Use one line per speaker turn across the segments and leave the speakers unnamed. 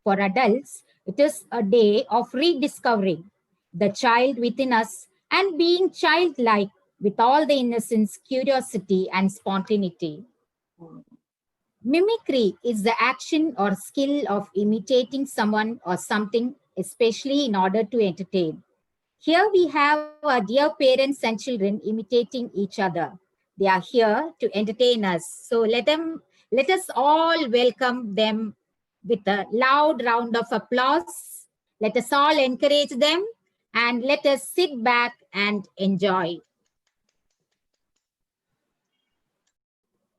For adults, it is a day of rediscovering the child within us and being childlike with all the innocence, curiosity, and spontaneity. Mimicry is the action or skill of imitating someone or something, especially in order to entertain. Here we have our dear parents and children imitating each other. They are here to entertain us. So let us all welcome them with a loud round of applause. Let us all encourage them and let us sit back and enjoy.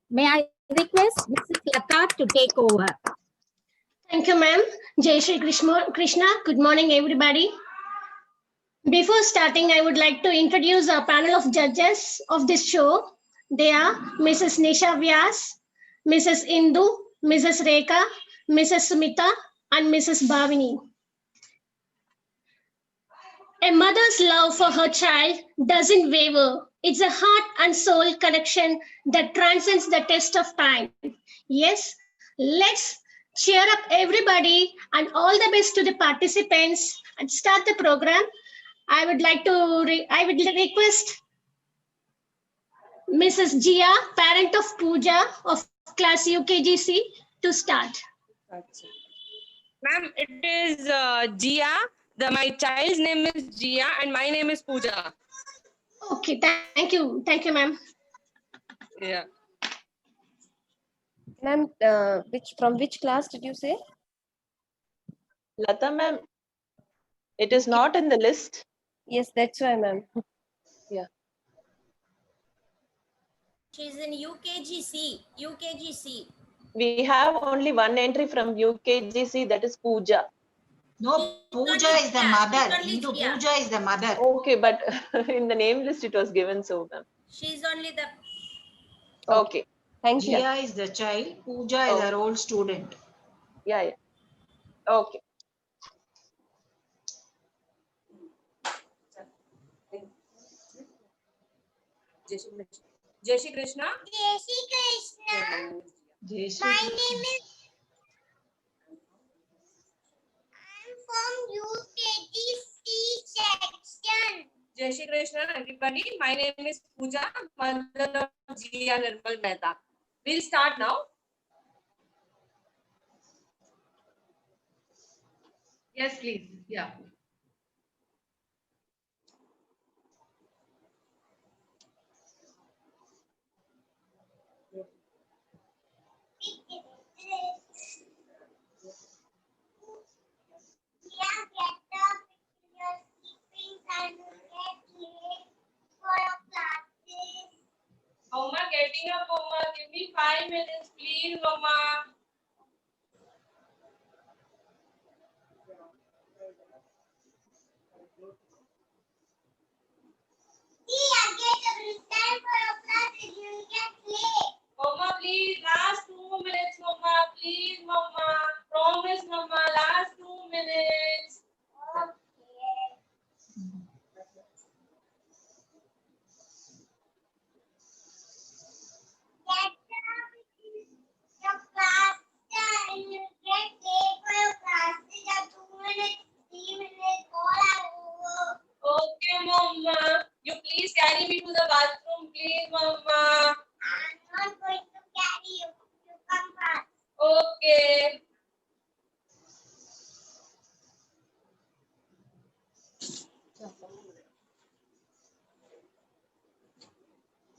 May I request Mrs. Lata to take over?
Thank you, ma'am. Jai Shri Krishna. Good morning, everybody. Before starting, I would like to introduce our panel of judges of this show. They are Mrs. Nisha Vyas, Mrs. Indu, Mrs. Rekha, Mrs. Sumita, and Mrs. Bhavini. A mother's love for her child doesn't waver. It's a heart and soul connection that transcends the test of time. Yes, let's cheer up everybody and all the best to the participants and start the program. I would request Mrs. Jia, parent of Pooja of class UKGC, to start.
Ma'am, it is Jia. My child's name is Jia and my name is Pooja.
Okay, thank you, ma'am.
Yeah.
Ma'am, from which class did you say?
Lata ma'am, it is not in the list.
Yes, that's why, ma'am.
Yeah.
She's in UKGC.
We have only one entry from UKGC, that is Pooja.
No, Pooja is the mother. Hindu Pooja is the mother.
Okay, but in the name list it was given so, ma'am.
She's only the...
Okay.
Thank you.
Jia is the child. Pooja is our old student.
Yeah. Okay.
Jai Shri Krishna.
Jai Shri Krishna. My name is... I'm from UKGC section.
Jai Shri Krishna, everybody. My name is Pooja, mother of Jia Nirmal Mehta. We'll start now.
Yes, please. Yeah.
Mama, getting up, Mama. Give me 5 minutes, please, Mama. Mama, please, last 2 minutes, Mama. Please, Mama. Promise, Mama, last 2 minutes. Okay, Mama. You please carry me to the bathroom, please, Mama.
I'm not going to carry you. You come back.
Okay.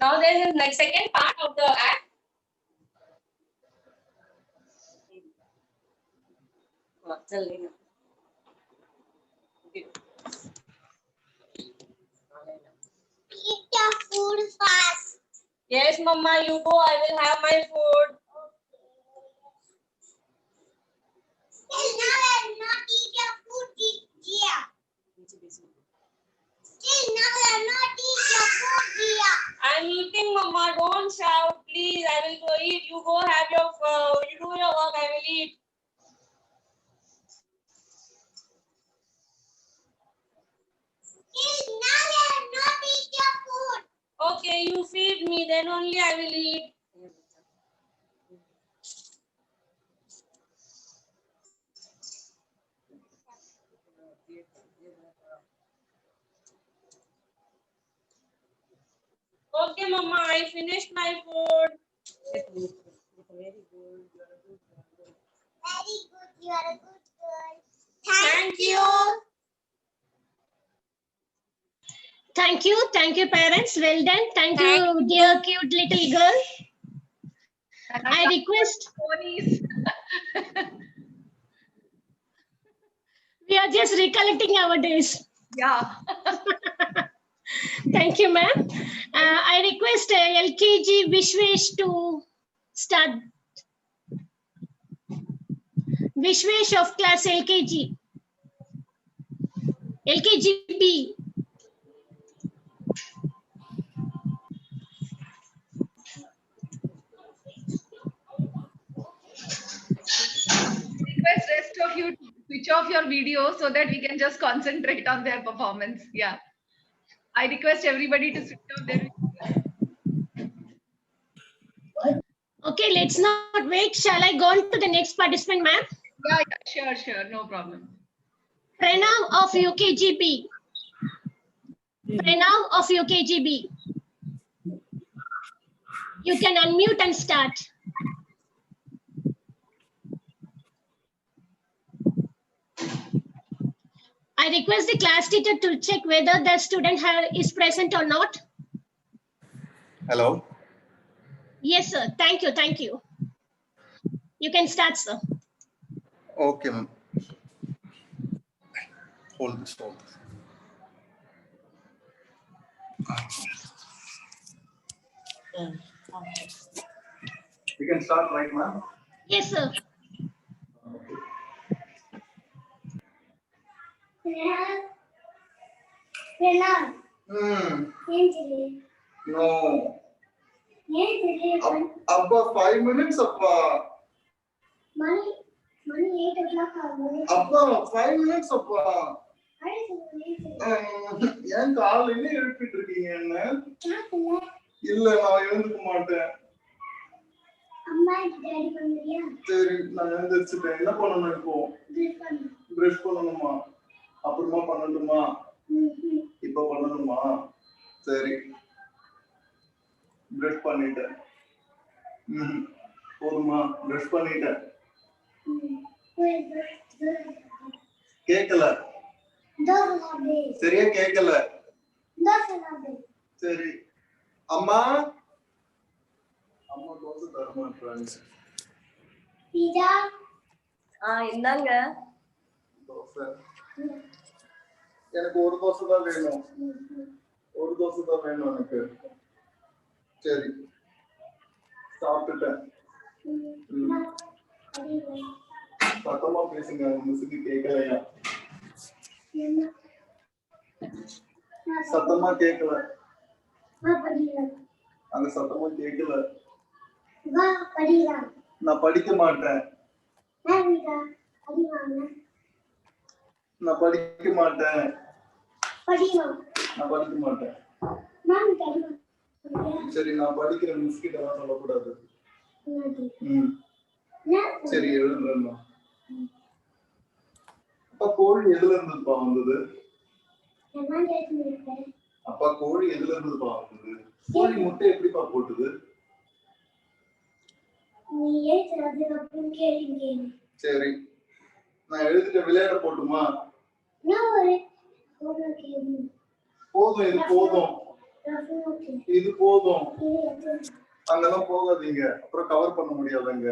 Now there is the second part of the act.
Eat your food fast.
Yes, Mama, you go. I will have my food.
Still now I will not eat your food, Jia. Still now I will not eat your food, Jia.
I'm eating, Mama. Don't shout, please. I will go eat. You go have your food. You do your work. I will eat.
Still now I will not eat your food.
Okay, you feed me. Then only I will eat. Okay, Mama, I finished my food.
Very good. You are a good girl.
Thank you.
Thank you, parents. Well done. Thank you, dear cute little girl. I request.
Ponies.
We are just recollecting our days.
Yeah.
Thank you, ma'am. I request LKG Vishwesh to start. Vishwesh of class LKG. LKGB.
Request rest of you to switch off your video so that we can just concentrate on their performance. Yeah. I request everybody to switch off their video.
Okay, let's not wait. Shall I go on to the next participant, ma'am?
Yeah, sure, no problem.
Pranav of UKGB. Pranav of UKGB. You can unmute and start. I request the class teacher to check whether the student is present or not.
Hello.
Yes, sir. Thank you. You can start, sir.
Okay, ma'am. Hold this. We can start right now.
Yes, sir.
No. Abba 5 minutes, Abba.
Money 8 o'clock.
Abba 5 minutes, Abba. ஏன் காலையில எழுப்பிட்டு இருக்கீங்க என்ன? இல்ல நான் எழுந்துக்க மாட்டேன்.
அம்மா ready பண்ணுறியா?
சரி நான் எழுந்திருச்சுட்டேன். என்ன பண்ணணும் இப்போ? பிரஷ் பண்ணணுமா? அப்புறமா பண்ணணுமா? இப்ப பண்ணணுமா? சரி பிரஷ் பண்ணிட்டேன். போதுமா? பிரஷ் பண்ணிட்டேன். கேக்கல. சரியா கேக்கல. சரி அம்மா தோசை தர மாட்டாங்க.
இந்தாங்க
தோசை எனக்கு ஒரு தோசை தான் வேணும். ஒரு தோசை தான் வேணும் எனக்கு. சரி சாப்பிட்டுட்டேன். சத்தமா பேசுங்க, மிஸ்ஸுக்கு கேட்கலையா? சத்தமா கேட்கல. அங்க சத்தமா கேட்கல. நான் படிக்க மாட்டேன். நான் படிக்க மாட்டேன். நான் படிக்க மாட்டேன். சரி நான் படிக்கிறேன். மிஸ் கிட்ட எல்லாம் சொல்லக்கூடாது. சரி எழுதுறேன். அப்பா கோழி எதுல இருந்துப்பா வந்தது? அப்பா கோழி எதுல இருந்துப்பா வந்தது? கோழி முட்டை எப்படிப்பா போட்டுது? சரி நான் எழுதிட்ட விளையாட போட்டுமா? போதும், இது போதும், இது போதும். அங்கெல்லாம் போகாதீங்க, அப்புறம் கவர் பண்ண முடியாதுங்க.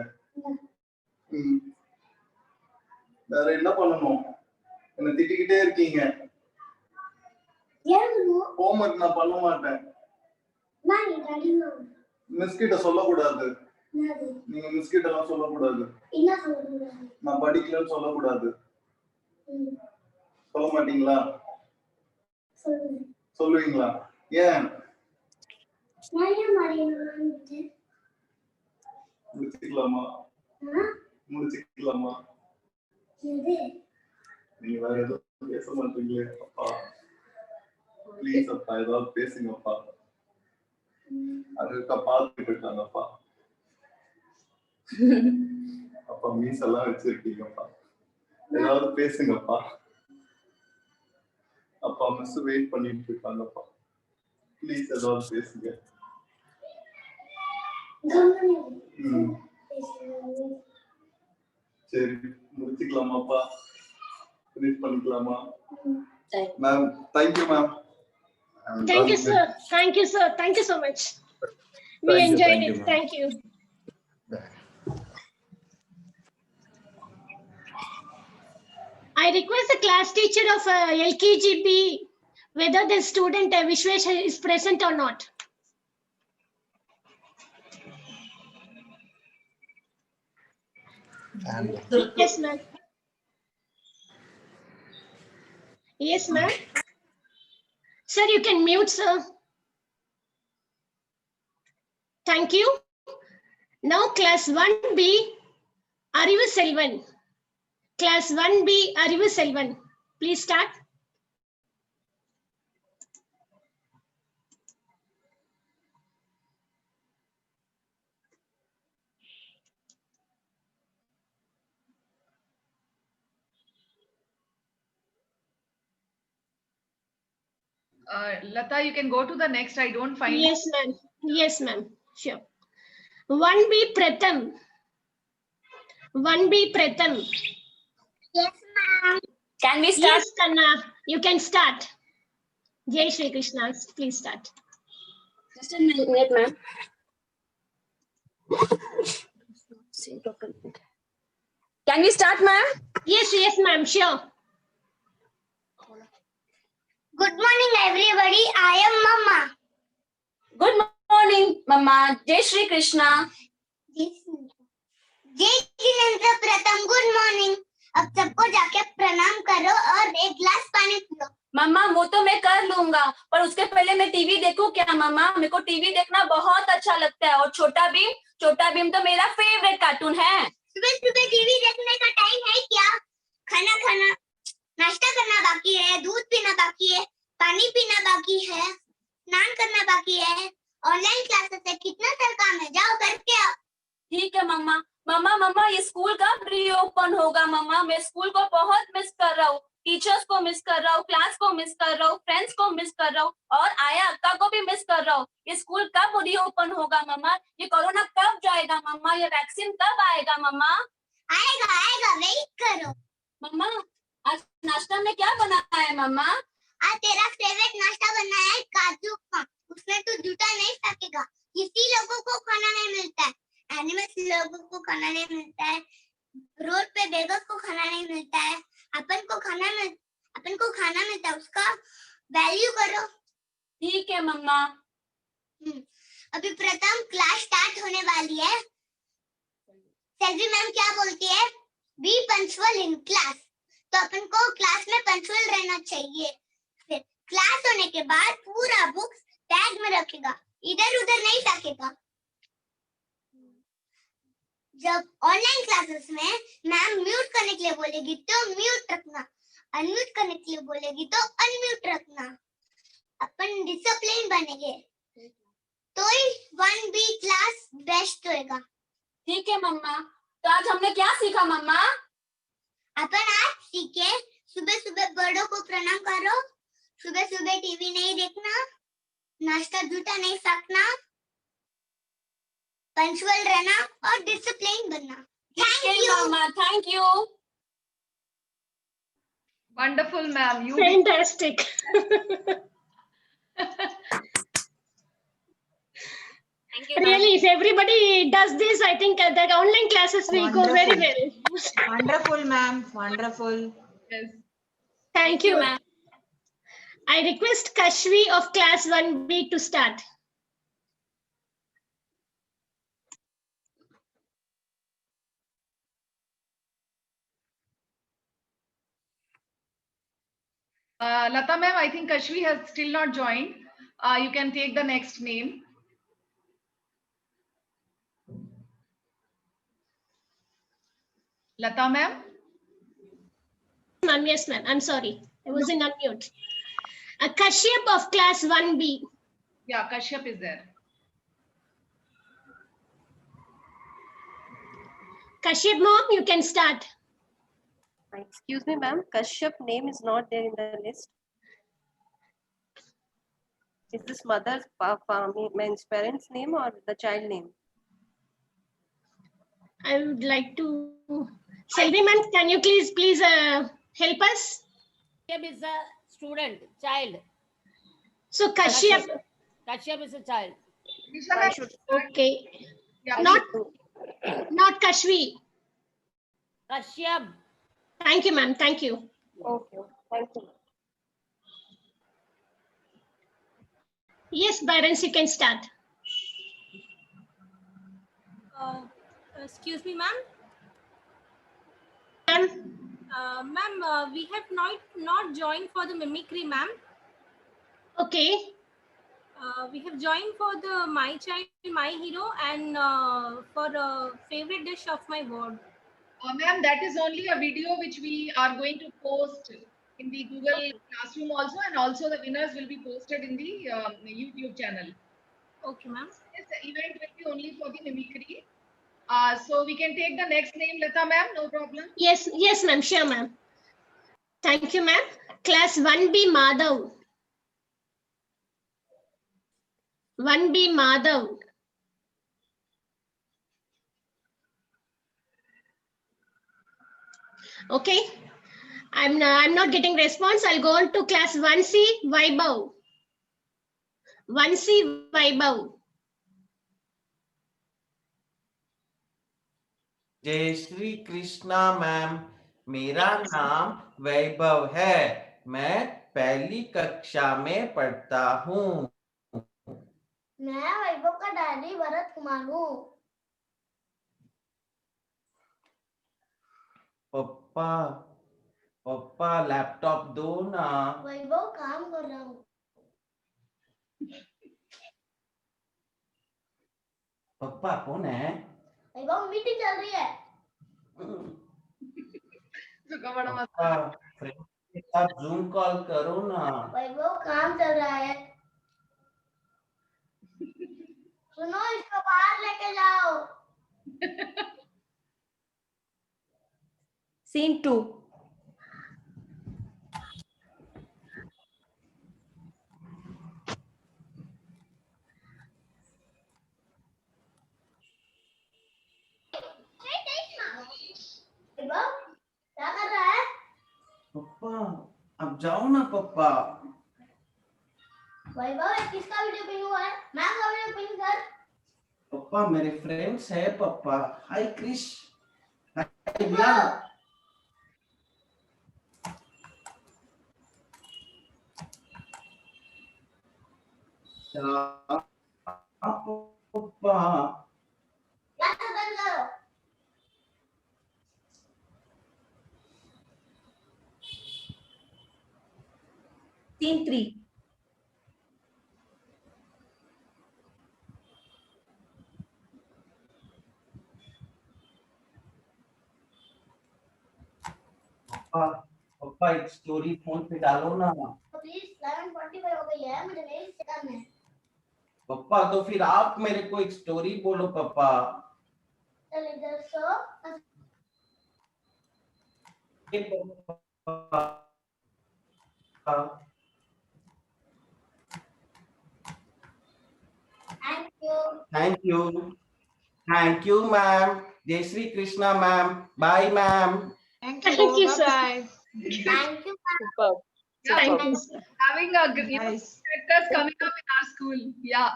வேற என்ன பண்ணணும்? என்ன திட்டிக்கிட்டே இருக்கீங்க. ஹோம்வொர்க் நான் பண்ண மாட்டேன். மிஸ் கிட்ட சொல்லக்கூடாது. நீங்க மிஸ் கிட்ட எல்லாம் சொல்லக்கூடாது. நான் படிக்கலன்னு சொல்லக்கூடாது. சொல்ல மாட்டீங்களா? சொல்லுவீங்களா? ஏன்? முடிச்சுக்கலாமா? முடிச்சுக்கலாமா? நீங்க வேற எதுவும் பேச மாட்டீங்களே அப்பா. ப்ளீஸ் அப்பா ஏதாவது பேசுங்கப்பா. அதுக்கா பார்த்துட்டு இருக்காங்கப்பா. அப்பா மீஸ் எல்லாம் வச்சிருக்கீங்கப்பா. ஏதாவது பேசுங்கப்பா. அப்பா மிஸ் வெயிட் பண்ணிட்டு இருக்காங்கப்பா. ப்ளீஸ் ஏதாவது பேசுங்க. சரி முடிச்சுக்கலாமாப்பா? ஃபினிஷ் பண்ணிக்கலாமா? Ma'am thank you ma'am.
Thank you, sir. Thank you, sir. Thank you so much. We enjoyed it. Thank you. I request the class teacher of LKGB whether the student Vishwesh is present or not. Yes, ma'am. Yes, ma'am. Sir, you can mute, sir. Thank you. Now, class 1B, Arivu Selvan. Class 1B, Arivu Selvan. Please start.
Lata, you can go to the next. I don't find.
Yes, ma'am. Yes, ma'am. Sure. 1B Pratham. 1B Pratham.
Yes, ma'am.
Can we start?
Yes, Kanna. You can start. Jai Shri Krishna. Please start.
Just a minute, ma'am. Can we start, ma'am?
Yes, yes, ma'am. Sure.
Good morning, everybody. I am Mama.
Good morning, Mama. Jai Shri Krishna.
जय जिनेंद्र प्रथम good morning. अब सबको जाके प्रणाम करो और एक गिलास पानी पियो.
मम्मा वो तो मैं कर लूंगा, पर उसके पहले मैं टीवी देखूं क्या मम्मा? मेरे को टीवी देखना बहुत अच्छा लगता है और छोटा भीम तो मेरा फेवरेट कार्टून है.
सुबह सुबह टीवी देखने का टाइम है क्या? खाना नाश्ता करना बाकी है, दूध पीना बाकी है, पानी पीना बाकी है, स्नान करना बाकी है. ऑनलाइन क्लासेस है, कितना सारा काम है, जाओ करके आओ.
ठीक है मम्मा. मम्मा ये स्कूल कब रीओपन होगा मम्मा? मैं स्कूल को बहुत मिस कर रहा हूँ, टीचर्स को मिस कर रहा हूँ, क्लास को मिस कर रहा हूँ, फ्रेंड्स को मिस कर रहा हूँ और आया अक्का को भी मिस कर रहा हूँ. ये स्कूल कब रीओपन होगा मम्मा? ये कोरोना कब जाएगा मम्मा? ये वैक्सीन कब आएगा मम्मा?
आएगा वेट करो.
मम्मा आज नाश्ता में क्या बनाया है मम्मा?
आज तेरा फेवरेट नाश्ता बनाया है काजू का. उसमें तो जूता नहीं सकेगा. किसी लोगों को खाना नहीं मिलता है, एनिमल्स लोगों को खाना नहीं मिलता है, रोड पे बेगर्स को खाना नहीं मिलता है. अपन को खाना मिलता है, उसका वैल्यू करो.
ठीक है मम्मा.
अभी प्रथम क्लास स्टार्ट होने वाली है. सेल्वी मैम क्या बोलती है? B punctual in class. तो अपन को क्लास में पंक्चुअल रहना चाहिए. फिर क्लास होने के बाद पूरा बुक्स टैग में रखेगा, इधर उधर नहीं फेंकेगा. जब ऑनलाइन क्लासेस में मैम म्यूट करने के लिए बोलेगी तो म्यूट रखना, अनम्यूट करने के लिए बोलेगी तो अनम्यूट रखना. अपन डिसिप्लिन बनेंगे तो ही 1B क्लास बेस्ट होएगा.
ठीक है मम्मा. तो आज हमने क्या सीखा मम्मा?
अपन आज सीखे सुबह सुबह बड़ों को प्रणाम करो, सुबह सुबह टीवी नहीं देखना, नाश्ता जूता नहीं फेंकना, पंक्चुअल रहना और डिसिप्लिन बनना.
थैंक यू मम्मा. Thank you.
Wonderful, ma'am. You
Fantastic.
Thank you,
Really, if everybody does this, I think the online classes will go very well.
Wonderful, ma'am. Wonderful.
Yes.
Thank you, ma'am. I request Kashvi of class 1B to start.
Lata ma'am, I think Kashvi has still not joined. You can take the next name. Lata ma'am.
Ma'am, yes, ma'am. I'm sorry. I was in unmute. Kashyap of class 1B.
Yeah, Kashyap is there.
Kashyap mom, you can start.
Excuse me, ma'am. Kashyap name is not there in the list. Is this mother's means parents' name or the child name?
I would like to. Selvi ma'am, can you please help us?
Kashyap is a student, child.
So Kashyap.
Kashyap is a child.
I should.
Okay.
Yeah,
Not Kashvi.
Kashyap.
Thank you, ma'am. Thank you.
Okay. Thank you.
Yes, parents, you can start.
Excuse me, ma'am.
Ma'am,
We have not joined for the mimicry, ma'am.
okay.
We have joined for the My Child, My Hero, and for a favorite dish of my ward.
Ma'am, that is only a video which we are going to post in the Google Classroom also, and also the winners will be posted in the YouTube channel.
Okay, ma'am.
This event will be only for the mimicry. So we can take the next name, Lata ma'am, no problem.
Yes, ma'am. Sure, ma'am. Thank you, ma'am. Class 1B Madhav. 1B Madhav. Okay. I'm not getting response. I'll go on to class 1C Vaibhav. 1C Vaibhav.
जय Shri Krishna ma'am, मेरा नाम वैभव है, मैं पहली कक्षा में पढ़ता हूँ।
मैं वैभव का डैडी भरत कुमार हूँ।
पप्पा लैपटॉप दो ना।
वैभव काम कर रहा हूँ।
पप्पा कौन है?
वैभव मीटिंग चल रही है।
फ्रेंड के साथ जूम कॉल करो ना।
वैभव काम चल रहा है। सुनो, इसको बाहर लेके जाओ।
Scene 2.
वैभव क्या कर रहा है?
पप्पा अब जाओ ना पप्पा।
वैभव किसका वीडियो पिन हुआ है? मैं का वीडियो पिन कर।
पप्पा मेरे फ्रेंड्स है पप्पा। हाय क्रिश, हाय बिलाल। पप्पा
बंद करो।
Scene 3.
पप्पा एक स्टोरी फोन पे डालो ना।
प्लीज 11:45 हो गई है, मुझे मेल से करना है।
पप्पा तो फिर आप मेरे को एक स्टोरी बोलो पप्पा।
चल इधर सो।
Thank you ma'am. जय Shri Krishna ma'am. Bye ma'am.
Thank you, sir.
Thank you,
Superb.
Yeah,
Thank you, sir.
having a good characters coming up in our school. Yeah.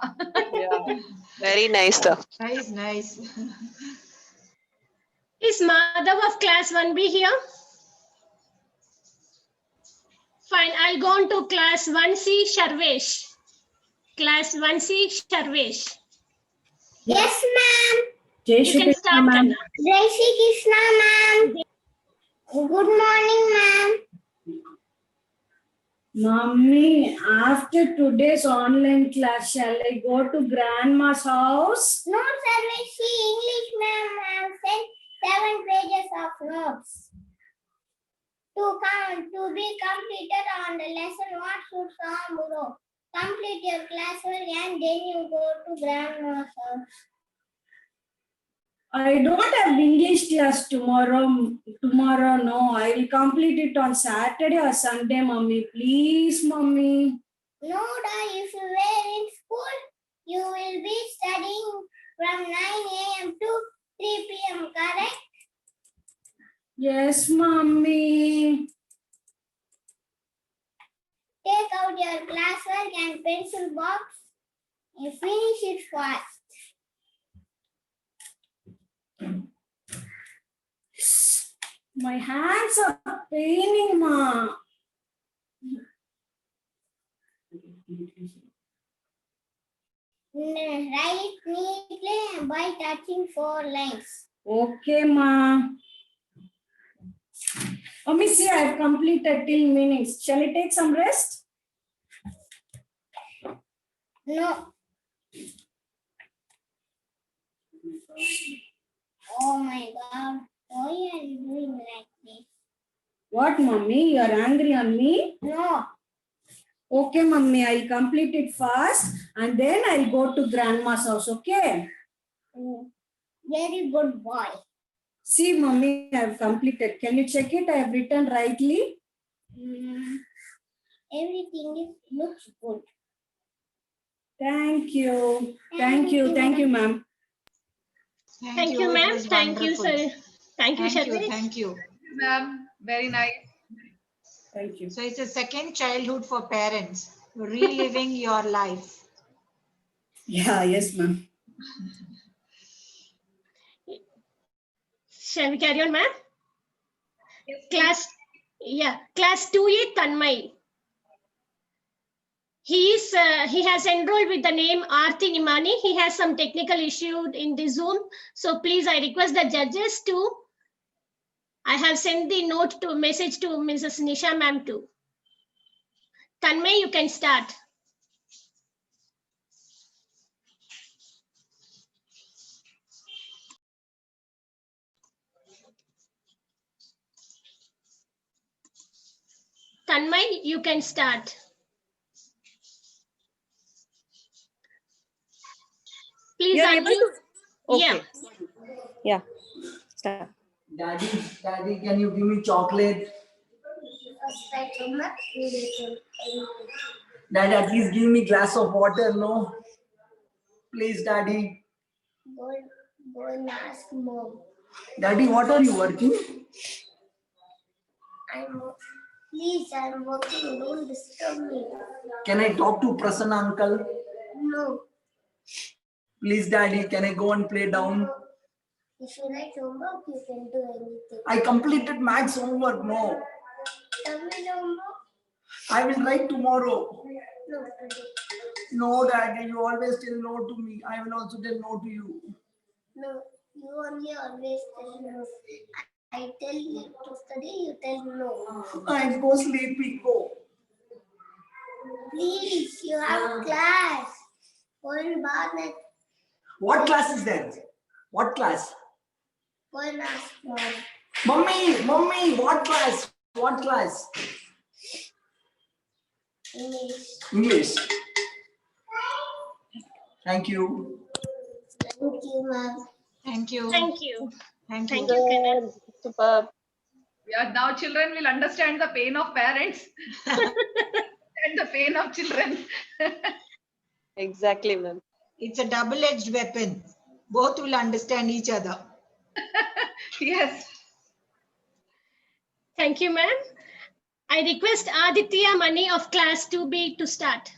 Yeah. Very nice, sir.
Nice.
Is Madhav of class 1B here? Fine, I'll go on to class 1C Sharvesh. Class 1C Sharvesh.
Yes, ma'am.
You can start, Kanna.
Jai Shri Krishna, ma'am. Good morning, ma'am.
Mommy, after today's online class, shall I go to grandma's house?
No, Sarveshi, English, ma'am. I have sent 7 pages of notes. To be completed on the lesson, what should someone do? Complete your classwork and then you go to grandma's house.
I don't have English class tomorrow. No, I will complete it on Saturday or Sunday, Mommy. Please, Mommy.
No, if you were in school, you will be studying from 9 a.m. to 3 p.m. Correct?
Yes, mommy.
Take out your classwork and pencil box and finish it fast.
My hands are paining, ma.
Write neatly by touching 4 lines.
Okay, ma. Mommy, see, I have completed till minutes. Shall I take some rest?
No. Oh my God. Why are you doing like this?
What, mommy? You are angry on me?
No.
Okay, mommy, I'll complete it fast and then I'll go to grandma's house, okay?
Very good boy.
See, mommy, I have completed. Can you check it? I have written rightly.
Everything looks good.
Thank you. Thank you, ma'am.
Thank you, ma'am. Thank you, sir. Thank you, Sharvi.
Thank you.
Ma'am, very nice.
Thank you.
So it's a second childhood for parents, reliving your life.
Yeah, yes, ma'am.
Shall we carry on, ma'am? Class 2A Tanmay. He has enrolled with the name Aarti Nimani. He has some technical issue in the Zoom. So please, I request the judges to, I have sent the message to Mrs. Nisha ma'am too. Tanmay, you can start. Tanmay, you can start. Please
You're able to? Okay.
Yeah.
Start.
Daddy, can you give me chocolate? Daddy, at least give me glass of water, no? Please, Daddy.
Go and ask mom.
Daddy, what are you working?
Please, I'm working. Don't disturb me.
Can I talk to Prasanna uncle?
No.
Please, Daddy, can I go and play down?
If you write homework, you can do anything.
I completed maths homework, no.
Tell me homework.
I will write tomorrow.
No, today.
No, Daddy, you always tell no to me. I will also tell no to you.
No, you only always tell no. I tell you to study, you tell no.
I'm so sleepy, go.
Please, you have class. Go and bath it.
What class is that? What class?
Go and ask mom.
Mommy, what class? What class? English. Thank you.
Thank you, ma'am.
Thank you.
Thank you.
Thank
Thank
you.
you, Kenneth.
Superb.
Yeah, now children will understand the pain of parents and the pain of children.
Exactly, ma'am.
It's a double-edged weapon. Both will understand each other.
Yes.
Thank you, ma'am. I request Aditya Mani of class 2B to start.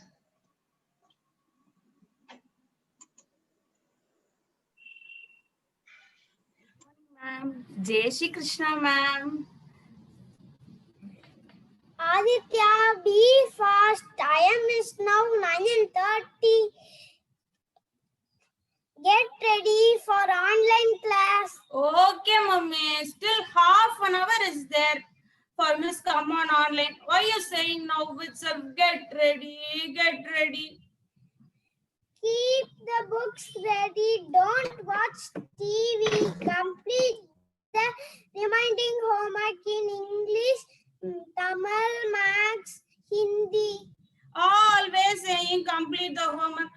Ma'am, Jai Shri Krishna, ma'am.
Aditya, be fast. Time is now 9:30. Get ready for online class.
Okay, mummy. Still half an hour is there for Miss come on online. Why are you saying now itself? Get ready, get ready.
Keep the books ready. Don't watch TV. Complete the reminding homework in English, Tamil, Maths, Hindi.
Always saying complete the homework.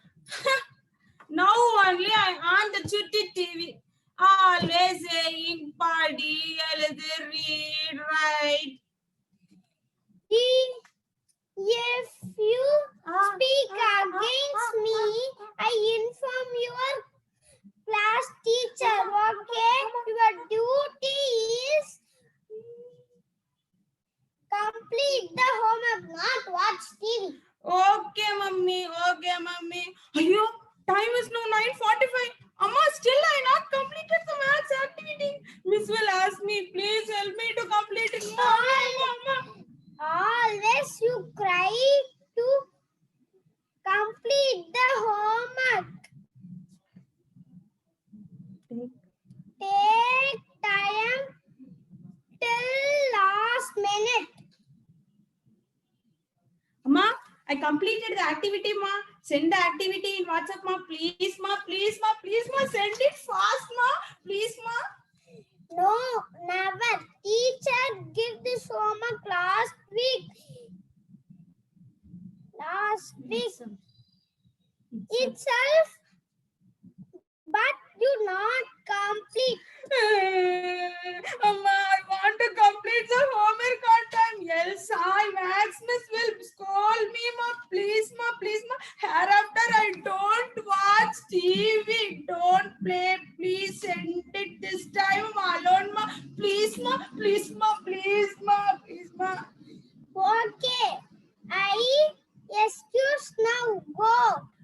Now only I on the Chutti TV. Always saying party, read, write.
If you speak against me, I inform your class teacher, okay? Your duty is complete the homework, not watch TV.
Okay, mummy. Okay, mummy. Ayyo, time is now 9:45. Amma, still I not completed the maths activity. Miss will ask me, please help me to complete it. Mama.
Always you cry to complete the homework. Take time till last minute.
Amma, I completed the activity, ma. Send the activity in WhatsApp, ma. Please, ma. Please, ma. Please, ma. Send it fast, ma. Please, ma.
No, never. Teacher give this homework last week. Itself, but you not complete.
Amma, I want to complete the homework on time. Else, Max Miss will scold me, ma. Please, ma. Please, ma. Hereafter, I don't watch TV. Don't play. Please send it this time alone, ma. Please, ma. Please, ma. Please, ma. Please, ma.
Okay, I excuse now. Go.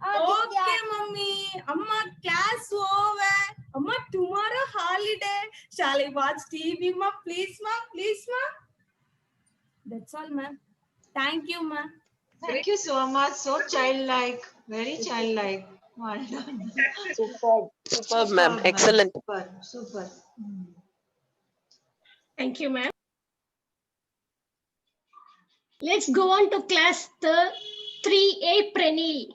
Okay, mummy. Amma, class over. Amma, tomorrow holiday. Shall I watch TV, ma? Please, ma. Please, ma. That's all, ma'am. Thank you, ma.
Thank you so much. So childlike. Very childlike. Well done.
Superb, ma'am. Excellent.
Super.
Thank you, ma'am. Let's go on to class 3A Prenil.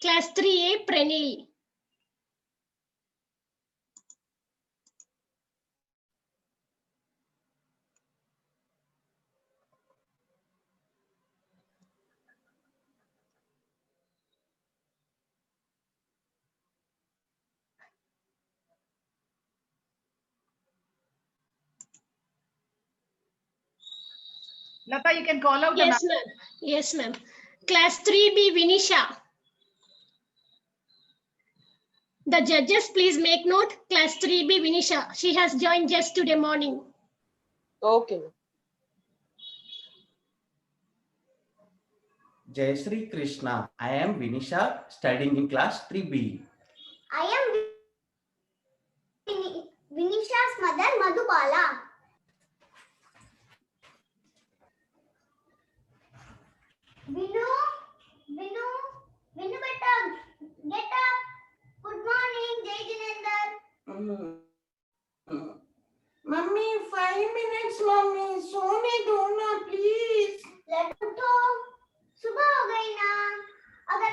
Class 3A Prenil.
Lata, you can call out
Yes,
the
ma'am. Yes, ma'am. Class 3B Vinisha. The judges, please make note. Class 3B Vinisha. She has joined just today morning.
Okay.
Jai Shri Krishna. I am Vinisha, studying in class 3B.
I am Vinisha's mother, Madhubala. Vinu beta, get up. Good morning, Jai Jinendra.
Mummy, 5 minutes, mummy. सोने दो ना, please.
Let उठो. सुबह हो गई ना. अगर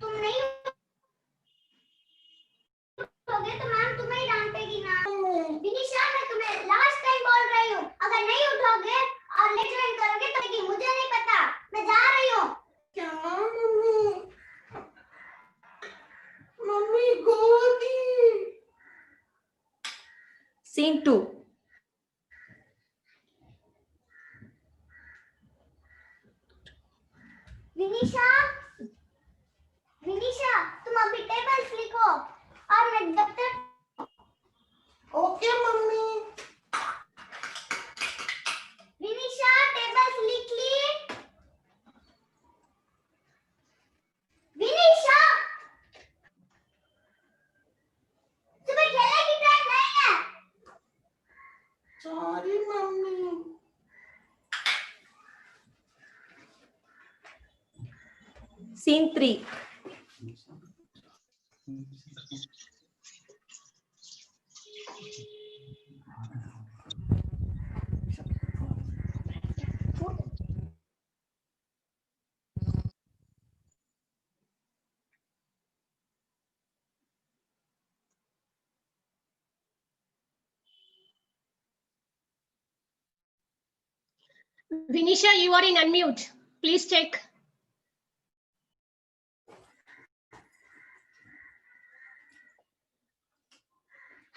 तुम नहीं उठोगे तो मैम तुम्हें ही डांटेगी ना. विनिशा, मैं तुम्हें लास्ट टाइम बोल रही हूँ. अगर नहीं उठोगे और लेट ज्वाइन करोगे तो मुझे नहीं पता. मैं जा रही हूँ.
क्या मम्मी? मम्मी गोदी.
Scene 2.
विनिशा, तुम अभी टेबल्स लिखो और मैं दफ्तर.
Okay mummy.
विनिशा, टेबल्स लिख ली. विनिशा, सुबह खेलने की टाइम नहीं है.
Sorry mummy.
Scene 3.
Vinisha, you are in unmute. Please check.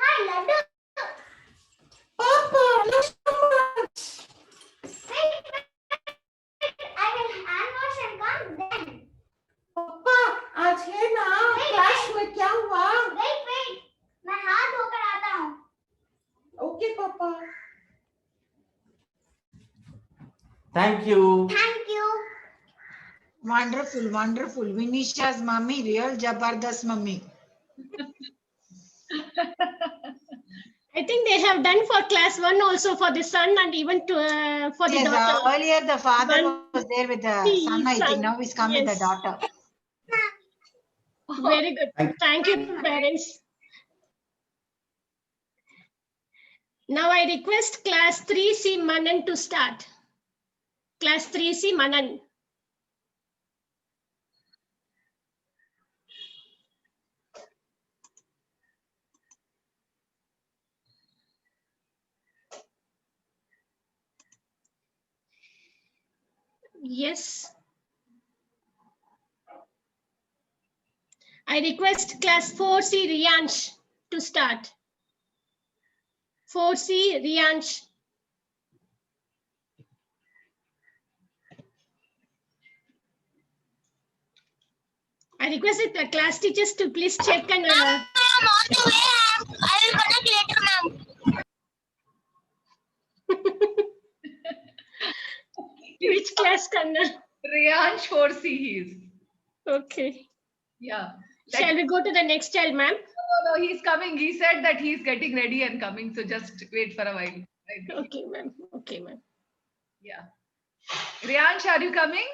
Hi, Laddu.
Papa, not so much.
Okay, Papa.
Thank you.
Thank you.
Wonderful, wonderful. Vinisha's mummy, real Jabardast mummy.
I think they have done for class 1 also for the son and even to, for the
Yes,
daughter.
earlier the father
One,
was there with the son, I think. Now he's come with the
Yes.
daughter.
Very good. Thank you, parents. Now I request class 3C Manan to start. Class 3C Manan. Yes. I request class 4C Riyansh to start. 4C Riyansh. I requested the class teachers to please check and.
I'm on the way. I will connect later, ma'am.
Which class, Kanna?
Riyansh 4C he is.
Okay.
Yeah.
Shall we go to the next child, ma'am?
No, he's coming. He said that he's getting ready and coming. So just wait for a while.
Okay, ma'am. Okay, ma'am.
Yeah. Riyansh, are you coming?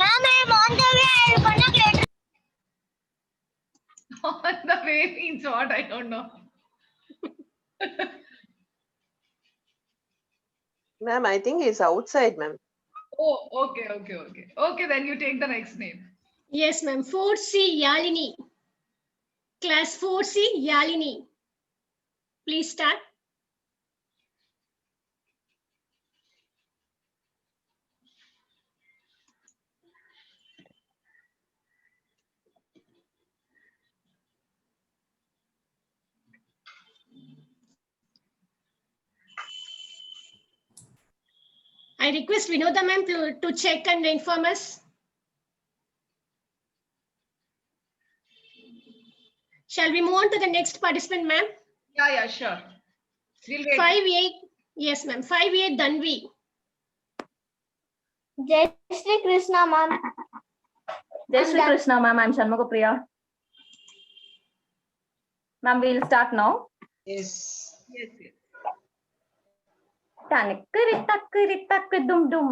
Ma'am, I'm on the way. I will connect later.
On the way means what? I don't know.
Ma'am, I think he's outside, ma'am.
Oh, okay. Okay, then you take the next name.
Yes, ma'am. 4C Yalini. Class 4C Yalini. Please start. I request Vinoda ma'am to check and inform us. Shall we move on to the next participant, ma'am?
Yeah, sure. We'll wait.
5A. Yes, ma'am. 5A Danvi.
Jai Shri Krishna, ma'am.
Jai Shri Krishna, ma'am. I'm Shanmuga Priya. Ma'am, we'll start now.
Yes.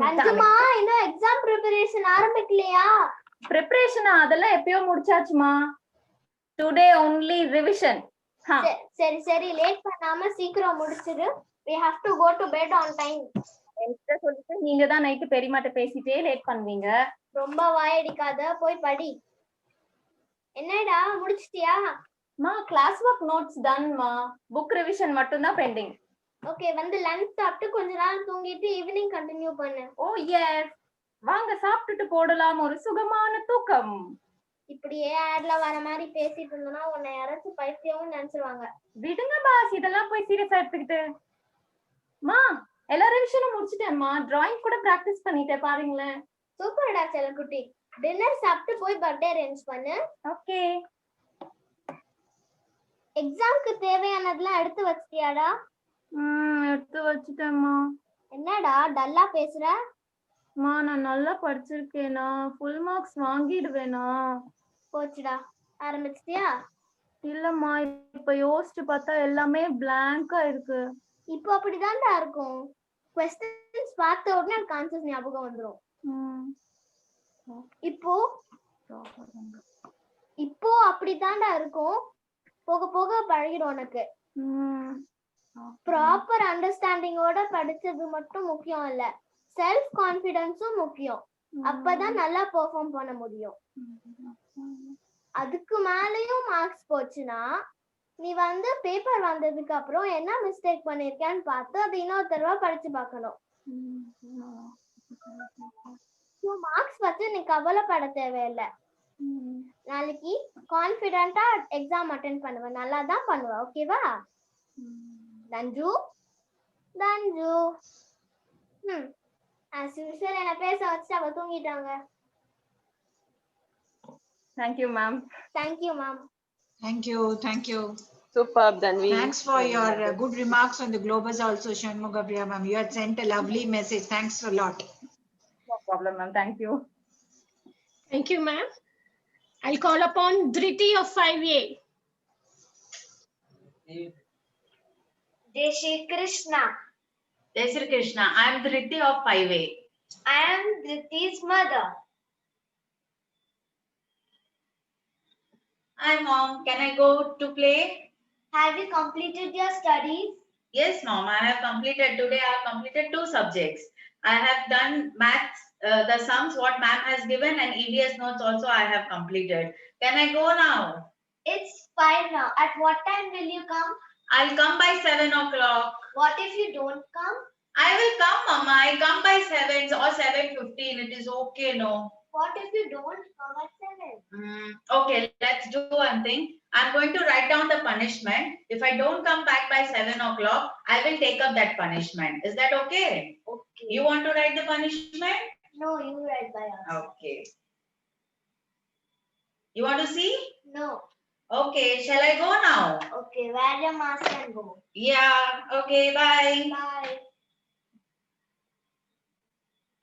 நஞ்சுமா இன்னும் exam preparation ஆரம்பிக்கலையா?
Preparation அதெல்லாம் எப்பயோ முடிச்சாச்சுமா. Today only revision.
சரி late பண்ணாம சீக்கிரம் முடிச்சிடு. We have to go to bed on time.
என்கிட்ட சொல்லிட்டு நீங்க தான் நைட் பெரியமாட்ட பேசிட்டே லேட் பண்ணுவீங்க.
ரொம்ப வாயடிக்காத, போய் படி. என்னடா முடிச்சிட்டியா?
மா கிளாஸ் ஒர்க் நோட்ஸ் டன் மா. புக் ரிவிஷன் மட்டும் தான் பெண்டிங்.
ஓகே, வந்து லஞ்ச் சாப்பிட்டு கொஞ்ச நேரம் தூங்கிட்டு ஈவினிங் கண்டினியூ பண்ணு.
ஓ எஸ். வாங்க சாப்பிட்டுட்டு போடலாம் ஒரு சுகமான தூக்கம்.
இப்படியே ஆட்ல வர மாதிரி பேசிட்டு இருந்தோம்னா உன்னை யாராச்சும் பைத்தியம்னு நினைச்சிருவாங்க.
விடுங்க பாஸ், இதெல்லாம் போய் சீரியஸா எடுத்துக்கிட்டு. மா எல்லா ரிவிஷனும் முடிச்சிட்டேன்மா. டிராயிங் கூட பிராக்டிஸ் பண்ணிட்டேன் பாருங்களேன்.
சூப்பர்டா செல்லக்குட்டி. டின்னர் சாப்பிட்டு போய் பர்த்டே அரேஞ்ச் பண்ணு.
ஓகே.
எக்ஸாம்க்கு தேவையானதெல்லாம் எடுத்து வச்சிட்டியாடா?
எடுத்து வச்சிட்டேன்மா.
என்னடா டல்லா பேசுற?
மா நான் நல்லா படிச்சிருக்கேனா? Full marks வாங்கிடுவேனா?
போச்சுடா. ஆரம்பிச்சிட்டியா?
இல்லம்மா, இப்ப யோசிச்சு பார்த்தா எல்லாமே பிளாங்கா இருக்கு.
இப்போ அப்படிதான்டா இருக்கும். क्वेश्चंस பார்த்த உடனே எனக்கு ஆன்சர்ஸ் ஞாபகம் வந்துரும். இப்போ அப்படிதான்டா இருக்கும். போக போக பழகிடும் உனக்கு. ப்ராப்பர் அண்டர்ஸ்டாண்டிங்கோட படிச்சது மட்டும் முக்கியம் இல்ல, செல்ஃப் கான்ஃபிடன்ஸும் முக்கியம். அப்பதான் நல்லா பெர்ஃபார்ம் பண்ண முடியும். அதுக்கு மேலயும் மார்க்ஸ் போச்சுன்னா நீ வந்து பேப்பர் வந்ததுக்கு அப்புறம் என்ன மிஸ்டேக் பண்ணிருக்கேன்னு பார்த்து அதை இன்னொரு தடவை படிச்சு பார்க்கணும். மார்க்ஸ் பத்தி நீ கவலைப்பட தேவையில்லை. நாளைக்கு கான்ஃபிடென்ட்டா எக்ஸாம் அட்டெண்ட் பண்ணுவ, நல்லா தான் பண்ணுவ. ஓகேவா? தஞ்சு தஞ்சு as usual என்ன பேச வச்சு அவ தூங்கிட்டாங்க.
Thank you ma'am.
Thank you ma'am.
Thank you.
Superb, Dhanvi.
Thanks for your good remarks on the Globus also, Shanmugapriya ma'am. You had sent a lovely message. Thanks a lot.
No problem, ma'am. Thank you.
Thank you, ma'am. I'll call upon Dhriti of 5A.
Jai Shri Krishna.
Jai Shri Krishna. I am Dhriti of 5A.
I am Dhriti's mother.
Hi, Mom. Can I go to play?
Have you completed your studies?
Yes, Mom. I have completed. Today I have completed 2 subjects. I have done maths, the sums what ma'am has given, and EVS notes also I have completed. Can I go now?
It's fine now. At what time will you come?
I'll come by 7 o'clock.
What if you don't come?
I will come, Mama. I come by 7 or 7:15. It is okay, no?
What if you don't come at 7?
Okay, let's do one thing. I'm going to write down the punishment. If I don't come back by 7 o'clock, I will take up that punishment. Is that okay?
Okay.
You want to write the punishment?
No, you write by us.
Okay. You want to see?
No.
Okay, shall I go now?
Okay, wear your mask and go.
Yeah, okay, bye.
Bye.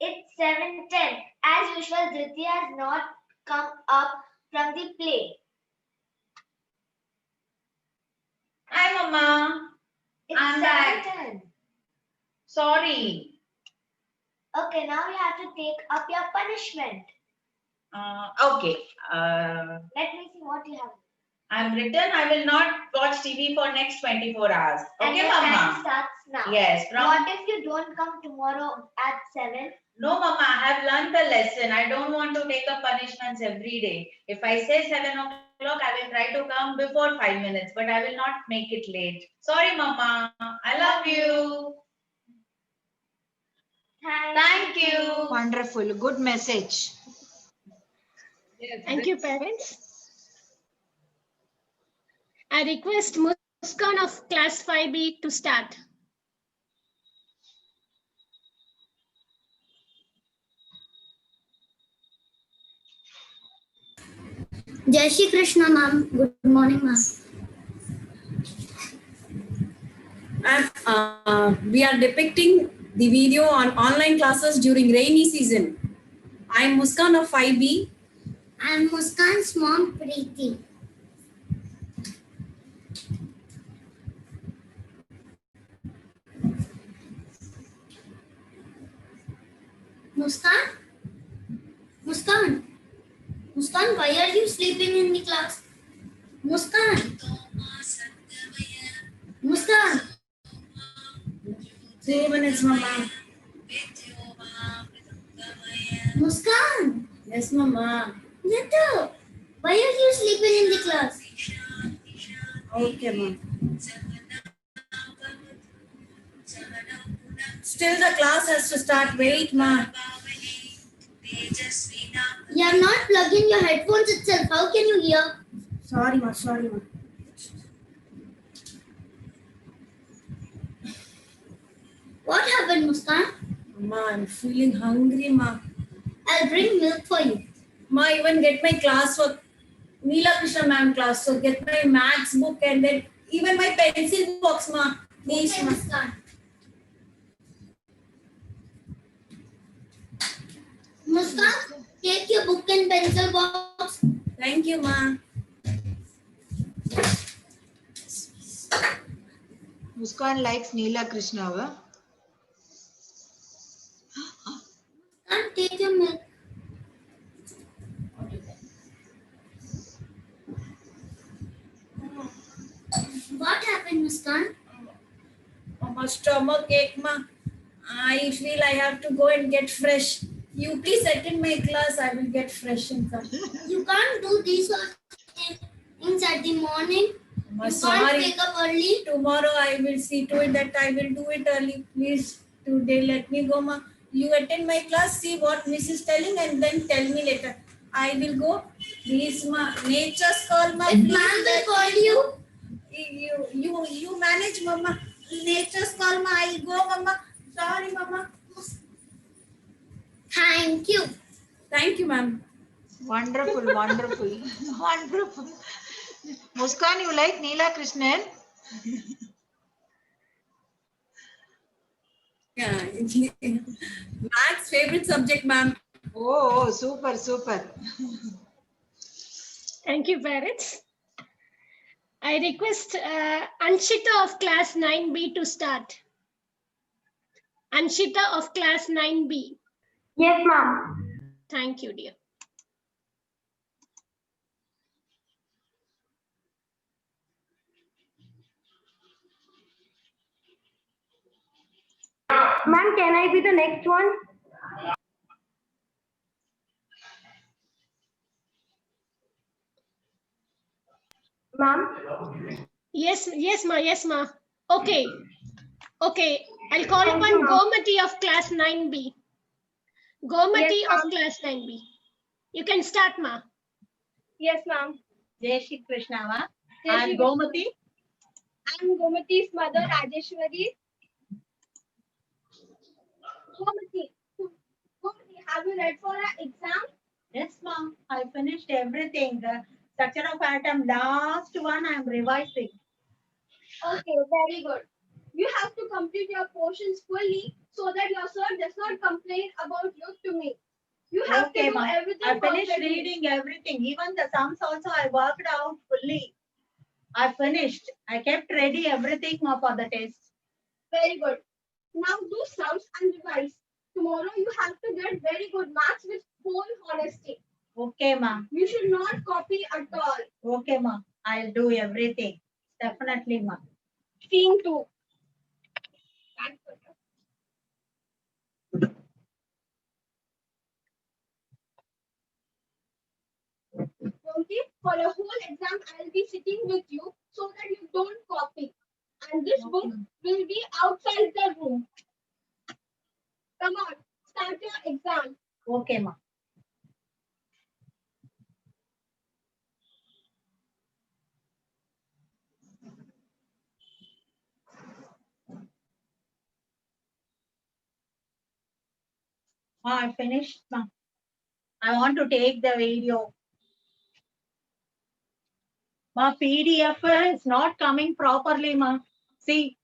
It's 7:10. As usual, Dhriti has not come up from the play.
Hi, Mama.
It's
I'm back.
7:10.
Sorry.
Okay, now you have to take up your punishment.
Okay.
Let me see what you have.
I'm written. I will not watch TV for next 24 hours.
And
Okay,
your time
Mama?
starts now.
Yes.
What if you don't come tomorrow at 7?
No, Mama, I have learned the lesson. I don't want to take up punishments every day. If I say 7 o'clock, I will try to come before 5 minutes, but I will not make it late. Sorry, Mama. I love you. Thank you.
Wonderful. Good message.
Thank you, parents. I request Muskan of class 5B to start.
Jai Shri Krishna, ma'am. Good morning, ma'am.
We are depicting the video on online classes during rainy season. I am Muskan of 5B.
I am Muskan's mom, Preeti. Muskan? Muskan? Muskan, why are you sleeping in the class? Muskan? Muskan?
3 minutes, Mama.
Muskan?
Yes, Mama.
Nittu, why are you sleeping in the class?
Okay, Mom. Still the class has to start. Wait, Ma.
You are not plugging your headphones itself. How can you hear?
Sorry, Ma. Sorry, Ma.
What happened, Muskan?
Ma, I'm feeling hungry, Ma.
I'll bring milk for you.
Ma, even get my class for Neela Krishna ma'am class. So get my maths book and then even my pencil box, Ma. Please,
Okay,
Ma.
Muskan. Muskan, take your book and pencil box.
Thank you, Ma.
Muskan likes Neela Krishna. Huh?
And take your milk. What happened, Muskan?
My stomach ache, Ma. I feel I have to go and get fresh. You please attend my class. I will get fresh and come.
You can't do these things at the morning.
Ma,
You
sorry.
can't wake up early.
Tomorrow I will see to it that I will do it early. Please, today let me go, Ma. You attend my class, see what Miss is telling, and then tell me later. I will go. Please, Ma. Nature's call, Ma.
If ma'am will call you,
You manage, Mama. Nature's call, Ma. I'll go, Mama. Sorry, Mama.
thank you.
Thank you, ma'am.
Wonderful, wonderful, wonderful. Muskan, you like Neela Krishnan?
Yeah, maths favorite subject, ma'am.
Oh, super, super.
Thank you, parents. I request Anshita of class 9B to start. Anshita of class 9B.
Yes, ma'am.
Thank you, dear.
Ma'am, can I be the next one? Ma'am?
Yes, ma. Okay. I'll call upon Gomati of class 9B. Gomati of class 9B. You can start, ma.
Yes, ma'am.
Jai Shri Krishna, ma.
Jai
I'm
Shri
Gomati.
I'm Gomati's mother, Rajeshwari. Gomati, have you read for our exam?
Yes, ma'am. I finished everything. The structure of atom, last one I'm revising.
Okay, very good. You have to complete your portions fully so that your sir does not complain about you to me. You have to do
ma'am.
everything
I finished
perfectly.
reading everything. Even the sums also I worked out fully. I finished. I kept ready everything for the test.
Very good. Now do sums and revise. Tomorrow you have to get very good marks with whole honesty.
Okay, ma'am.
You should not copy at all.
Okay, ma'am. I'll do everything. Definitely, ma'am.
Scene 2. Okay, for a whole exam, I'll be sitting with you so that you don't copy. And this book will be outside the room. Come on, start your exam.
Okay, ma'am. I finished, ma'am. I want to take the video. Ma, PDF is not coming properly, ma. See,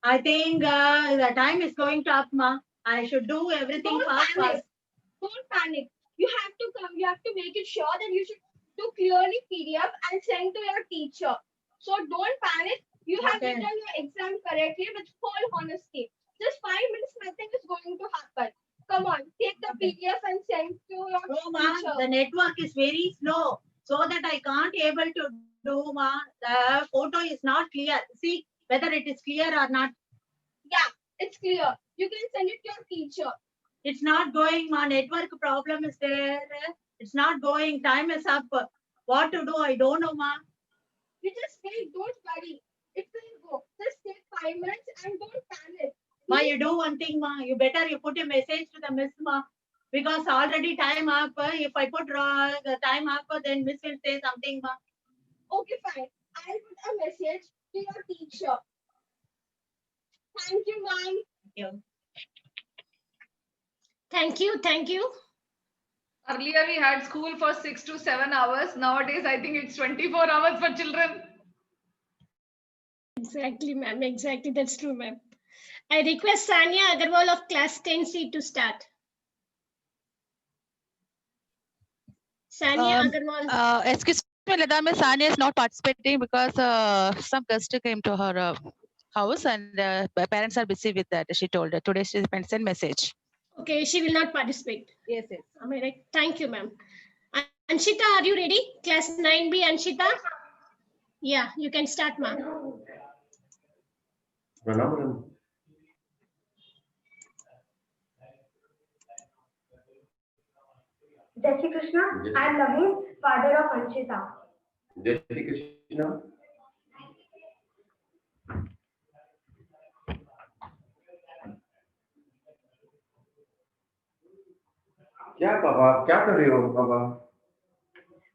I think the time is going up, ma. I should do everything fast.
Don't panic. You have to come. You have to make it sure that you should do clearly PDF and send to your teacher. So don't panic. You have
Okay.
written your exam correctly with full honesty. Just 5 minutes, nothing is going to happen. Come on, take the PDF and send to your
No, ma,
teacher.
the network is very slow, so that I can't able to do, ma. The photo is not clear. See whether it is clear or not.
Yeah, it's clear. You can send it to your teacher.
It's not going, ma. Network problem is there. It's not going. Time is up. What to do? I don't know, ma.
You just wait. Don't worry. It will go. Just take 5 minutes and don't panic.
Ma, you do one thing, ma. You better you put a message to the miss, ma. Because already time up. If I put the time up, then miss will say something, ma.
Okay, fine. I'll put a message to your teacher. Thank you, ma'am.
Thank you.
Earlier we had school for 6 to 7 hours. Nowadays, I think it's 24 hours for children.
Exactly, ma'am. Exactly. That's true, ma'am. I request Sanya Agarwal of class 10C to start. Sanya Agarwal.
Excuse me, Lada, Miss Sanya is not participating because some guest came to her house and parents are busy with that. She told her today she sent message.
Okay, she will not participate.
Yes.
Am I right? Thank you, ma'am. Anshita, are you ready? Class 9B, Anshita? Yeah, you can start, ma'am.
Jai Shri Krishna, I am Naveen, father of Anshita.
Jai Shri Krishna. क्या पापा आप क्या कर रहे हो पापा?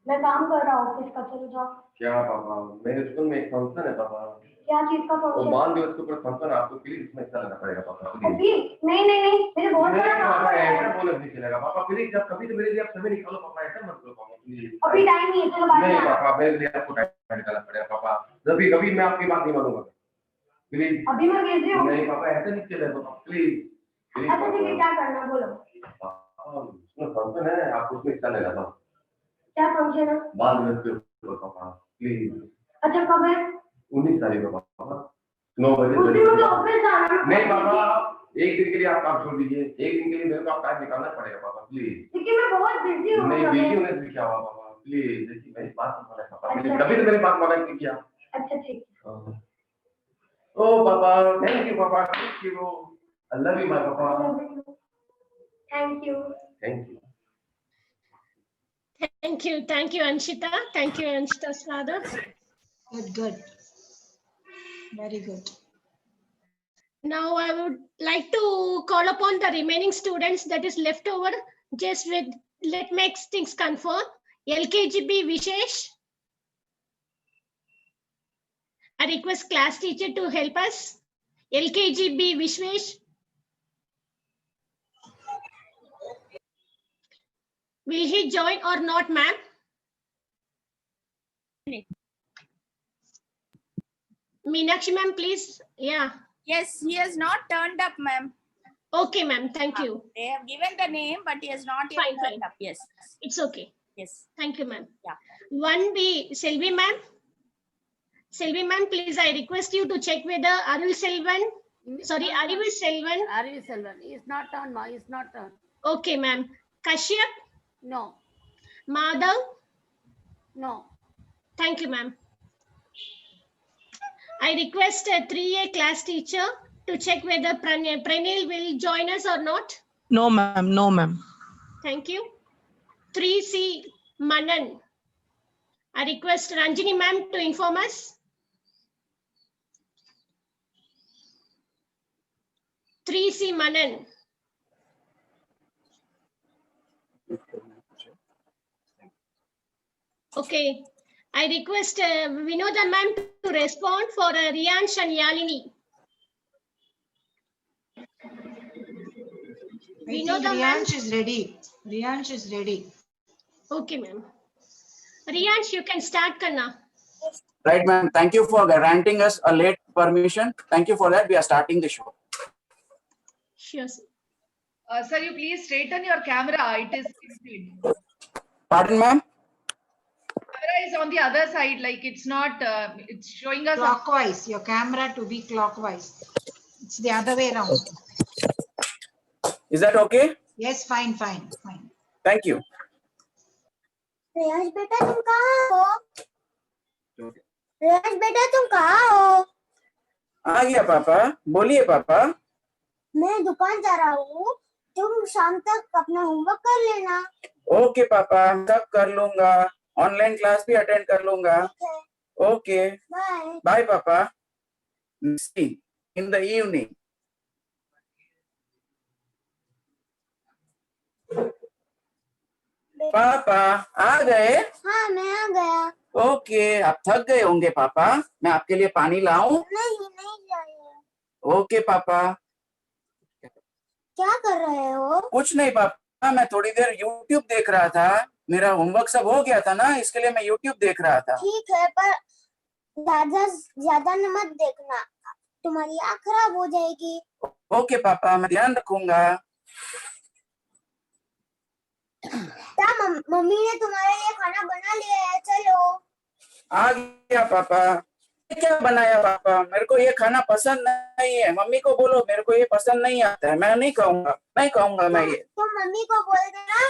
मैं
मैं काम कर रहा हूँ ऑफिस का, चलो जाओ।
क्या पापा, मेरे स्कूल में एक फंक्शन है पापा।
क्या चीज का
वो
फंक्शन?
बाल दिवस के ऊपर फंक्शन है, आपको प्लीज इसमें हिस्सा लेना पड़ेगा पापा प्लीज।
अभी नहीं नहीं नहीं, मेरे बहुत
नहीं
सारा काम
पापा,
है।
ऐसा बोनस नहीं चलेगा पापा प्लीज, जब कभी तो मेरे लिए आप समय निकालो पापा, ऐसा मत करो पापा प्लीज।
अभी टाइम नहीं है, चलो बाद में
नहीं
आना।
पापा, मेरे लिए आपको टाइम निकालना पड़ेगा पापा, कभी कभी मैं आपकी बात नहीं मानूंगा प्लीज।
अभी मैं भेज रही हूँ।
नहीं पापा, ऐसा नहीं चलेगा पापा प्लीज।
अच्छा ठीक है, क्या करना है बोलो।
उसमें फंक्शन है, आप उसमें हिस्सा लेना था।
क्या फंक्शन है?
बाल दिवस के ऊपर पापा प्लीज।
अच्छा कब है?
19 तारीख को पापा 9 बजे।
उस दिन मुझे ऑफिस जाना है।
नहीं पापा, एक दिन के लिए आप काम छोड़ दीजिए, एक दिन के लिए मेरे को आप टाइम निकालना पड़ेगा पापा प्लीज।
क्योंकि मैं बहुत बिजी हूँ।
नहीं बिजी होने से क्या हुआ पापा प्लीज, देखिए मेरी बात सुनो पापा प्लीज, कभी तो मेरी बात माना नहीं किया।
अच्छा ठीक।
ओ पापा, थैंक यू पापा, thank you, I love you my पापा।
Thank you.
Thank you.
Thank you, Anshita. Thank you, Anshita's father.
Good. Very good.
Now I would like to call upon the remaining students that is left over. Just with, let make things confirm. LKGB Vishesh. I request class teacher to help us. LKGB Vishesh. Will he join or not, ma'am? Meenakshi ma'am, please. Yeah.
Yes, he has not turned up, ma'am.
Okay, ma'am. Thank you.
They have given the name, but he has not yet
Fine,
turned
fine.
up. Yes.
It's okay.
Yes.
Thank you, ma'am.
Yeah.
1B, Selvi ma'am. Selvi ma'am, please, I request you to check whether Arul Selvan, sorry, Arivu Selvan.
Arivu Selvan is not on, ma. Is not on.
Okay, ma'am. Kashyap.
No.
Madhav.
No.
Thank you, ma'am. I request a 3A class teacher to check whether Pranil will join us or not.
No, ma'am. No, ma'am.
Thank you. 3C Manan. I request Ranjini ma'am to inform us. 3C Manan. Okay. I request Vinoda ma'am to respond for Riyansh and Yalini.
I think Riyansh is ready. Riyansh is ready.
Okay, ma'am. Riyansh, you can start, Kanna.
Right, ma'am. Thank you for granting us a late permission. Thank you for that. We are starting the show.
Sure, sir.
Sir, you please straighten your camera. It is tilted.
Pardon, ma'am?
Camera is on the other side, like it's not, it's showing us
Clockwise. Your camera to be clockwise. It's the other way around.
Is that okay?
Yes, fine, fine, fine.
Thank you.
रेयाज बेटा तुम कहाँ हो? रेयाज बेटा तुम कहाँ हो?
आ गया पापा, बोलिए पापा।
मैं दुकान जा रहा हूँ, तुम शाम तक अपना होमवर्क कर लेना।
ओके पापा, सब कर लूंगा, ऑनलाइन क्लास भी अटेंड कर लूंगा। Okay,
bye.
बाय पापा। See in the evening. पापा आ गए?
हाँ मैं आ गया।
ओके, आप थक गए होंगे पापा, मैं आपके लिए पानी लाऊं?
नहीं नहीं चाहिए।
ओके पापा।
क्या कर रहे हो?
कुछ नहीं पापा, मैं थोड़ी देर YouTube देख रहा था, मेरा होमवर्क सब हो गया था ना, इसके लिए मैं YouTube देख रहा था।
ठीक है, पर ज्यादा न मत देखना, तुम्हारी आँख खराब हो जाएगी।
ओके पापा, मैं ध्यान रखूंगा।
क्या मम्मी ने तुम्हारे लिए खाना बना लिया है, चलो।
आ गया पापा। क्या बनाया पापा? मेरे को ये खाना पसंद नहीं है, मम्मी को बोलो मेरे को ये पसंद नहीं आता है, मैं नहीं खाऊंगा, नहीं खाऊंगा मैं ये।
तुम मम्मी को बोल देना।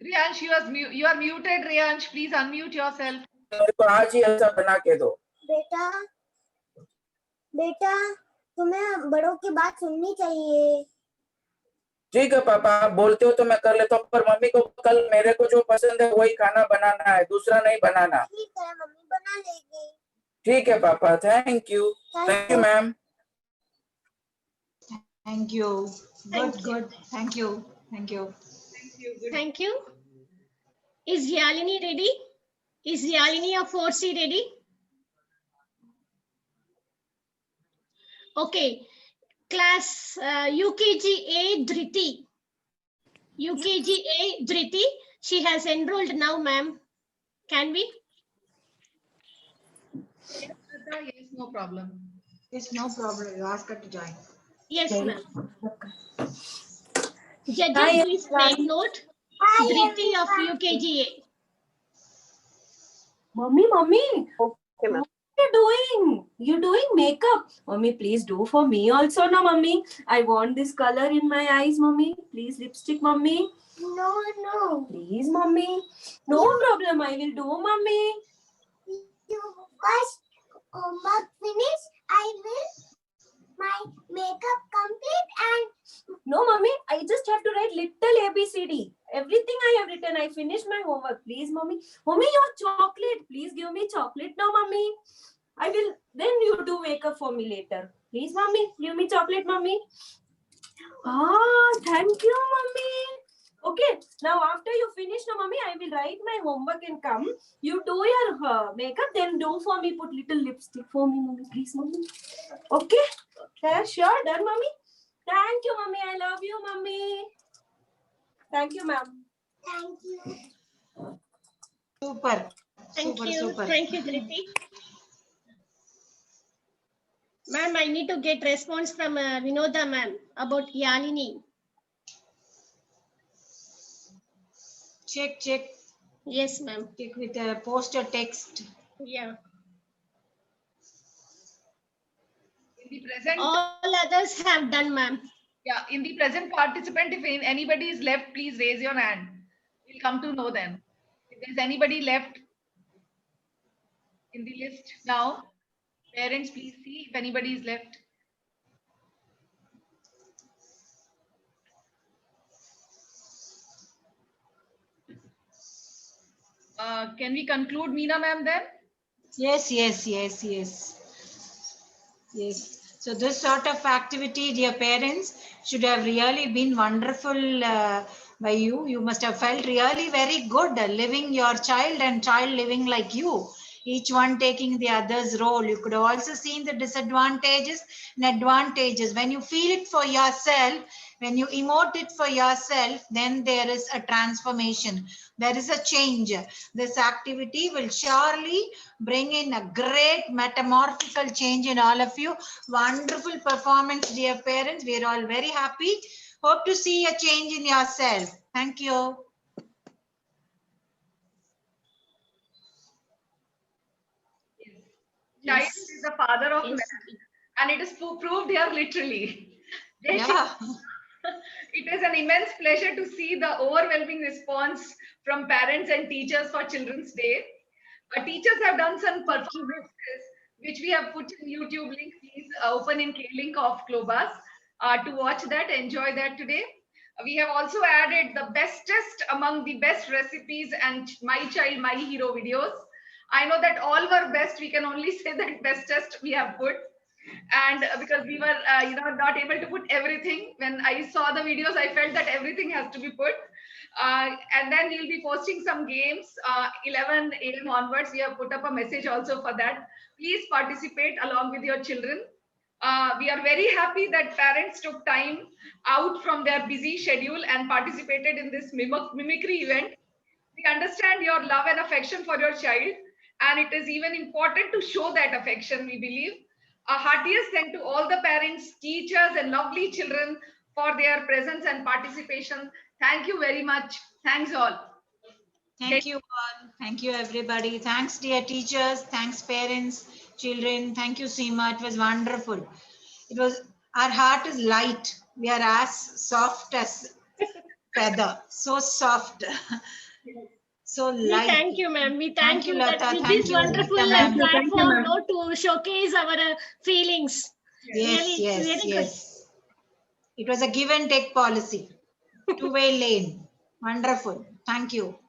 Riyansh, you are muted. Riyansh, please unmute yourself.
मेरे को आज ही ऐसा बना के दो।
बेटा बेटा तुम्हें बड़ों की बात सुननी चाहिए।
ठीक है पापा, आप बोलते हो तो मैं कर लेता हूँ, पर मम्मी को कल मेरे को जो पसंद है वही खाना बनाना है, दूसरा नहीं बनाना।
ठीक है, मम्मी बना लेगी।
ठीक है पापा, thank you. Thank you ma'am.
Thank you.
Thank
Good,
you.
good. Thank you. Thank you.
Thank you. Is Yalini ready? Is Yalini of 4C ready? Okay. Class UKG A Dhriti. UKG A Dhriti. She has enrolled now, ma'am. Can we?
Yes, no problem.
It's no problem. You ask her to join.
Yes,
Very
ma'am.
Hi,
Judges, please take note. Dhriti of UKG A.
Mummy, mummy,
Okay, ma'am.
what are you doing? You doing makeup? Mummy, please do for me also, no, mummy. I want this color in my eyes, mummy. Please, lipstick, mummy.
No.
Please, mummy. No problem, I will do, mummy.
You first homework finish. I will my makeup complete and
No, mummy, I just have to write little ABCD. Everything I have written, I finished my homework. Please, mummy. Mummy, your chocolate. Please give me chocolate now, mummy. I will, then you do makeup for me later. Please, mummy, give me chocolate, mummy. Ah, thank you, mummy. Okay, now after you finish, no, mummy, I will write my homework and come. You do your makeup, then do for me, put little lipstick for me, mummy. Please, mummy. Okay, sure, done, mummy. Thank you, mummy. I love you, mummy. Thank you, ma'am.
thank you.
Super.
Thank
Super,
you.
super.
Thank you, Dhriti. Ma'am, I need to get response from Vinoda ma'am about Yalini.
Check.
Yes, ma'am.
Check with a poster text.
Yeah.
In the present,
All others have done, ma'am.
yeah, in the present participant, if anybody is left, please raise your hand. We'll come to know them. If there's anybody left in the list now, parents, please see if anybody is left. Can we conclude, Meena ma'am, then?
Yes. So this sort of activity, dear parents, should have really been wonderful by you. You must have felt really very good living your child and child living like you. Each one taking the other's role. You could have also seen the disadvantages and advantages. When you feel it for yourself, when you emote it for yourself, then there is a transformation. There is a change. This activity will surely bring in a great metamorphical change in all of you. Wonderful performance, dear parents. We are all very happy. Hope to see a change in yourself. Thank you.
Child is the father of man, and it is proved here literally.
Yeah.
It is an immense pleasure to see the overwhelming response from parents and teachers for Children's Day. Teachers have done some performances which we have put in YouTube link. Please open in K-Link of Globus to watch that, enjoy that today. We have also added the bestest among the best recipes and My Child, My Hero videos. I know that all were best. We can only say that bestest we have put. And because we were not able to put everything, when I saw the videos, I felt that everything has to be put. And then we'll be posting some games 11 a.m. onwards. We have put up a message also for that. Please participate along with your children. We are very happy that parents took time out from their busy schedule and participated in this mimicry event. We understand your love and affection for your child, and it is even important to show that affection, we believe. A heartiest thank to all the parents, teachers, and lovely children for their presence and participation. Thank you very much. Thanks all.
Thank you all. Thank you, everybody. Thanks, dear teachers. Thanks, parents, children. Thank you, Seema. It was wonderful. It was, our heart is light. We are as soft as feather. So soft. So light.
We thank you, ma'am. We thank you that
Lata.
with
Thank
this
you,
wonderful
Geeta ma'am.
platform to showcase our feelings.
Yes,
Really, very good.
yes. It was a give and take policy. Two-way lane. Wonderful. Thank you.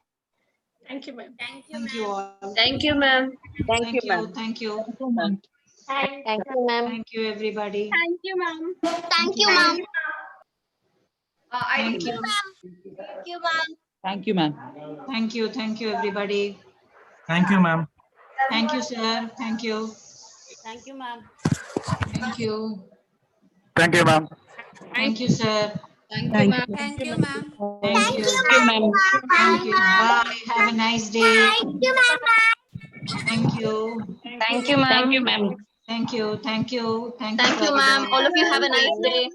Thank you, ma'am.
Thank you all.
Thank you, ma'am. Thank you, ma'am.
Thank you.
Thank you, ma'am.
Thank you, ma'am.
Thank you, everybody.
Thank you, ma'am.
Thank you, ma'am.
Thank you.
Thank you, ma'am.
Thank you, ma'am.
Thank you. Thank you, everybody.
Thank you, ma'am.
Thank you, sir. Thank you.
Thank you, ma'am.
Thank you.
Thank you, ma'am.
Thank you, sir.
Thank
Thank
you,
you.
ma'am. Thank you, ma'am.
Thank you.
ma'am.
Thank you. Bye. Have a nice day.
Thank you, ma'am.
Thank you.
Thank you, ma'am.
Thank you, ma'am.
Thank you. Thank you. Thank you,
Thank you, ma'am.
Prabhuda.
All of you have a nice day.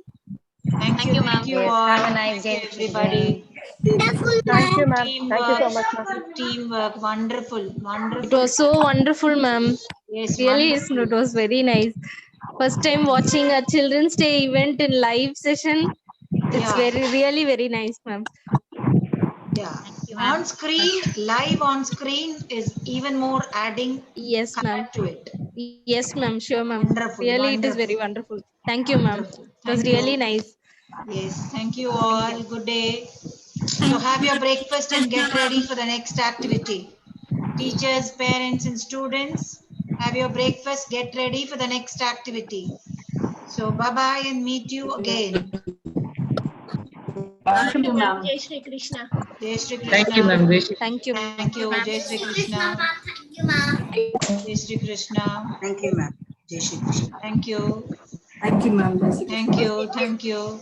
Thank you. Thank you
Yes,
all.
have a nice
Thank
day,
you, everybody.
Wonderful,
Thank you,
ma'am.
ma'am. Thank you
Teamwork.
so much, ma'am.
Good teamwork. Wonderful.
It
Wonderful.
was so wonderful, ma'am.
Yes,
Really,
wonderful.
it was very nice. First time watching a Children's Day event in live session. It's
Yeah.
really very nice, ma'am.
Yeah. On screen, live on screen is even more adding
Yes, ma'am.
color to it.
Yes, ma'am. Sure, ma'am.
Wonderful.
Really, it is
Wonderful.
very wonderful. Thank you, ma'am.
Wonderful.
It was
Thank
really
you.
nice.
Yes. Thank you all. Good day. So have your breakfast and get ready for the next activity. Teachers, parents, and students, have your breakfast, get ready for the next activity. So bye-bye and meet you again.
Thank you, ma'am. Jai Shri Krishna.
Jai Shri
Thank you,
Krishna.
ma'am.
Thank you.
Thank you. Jai Shri Krishna.
Thank you, ma'am.
Jai Shri Krishna.
Thank you, ma'am. Jai Shri Krishna.
Thank you.
Thank you, ma'am.
Thank you. Thank you.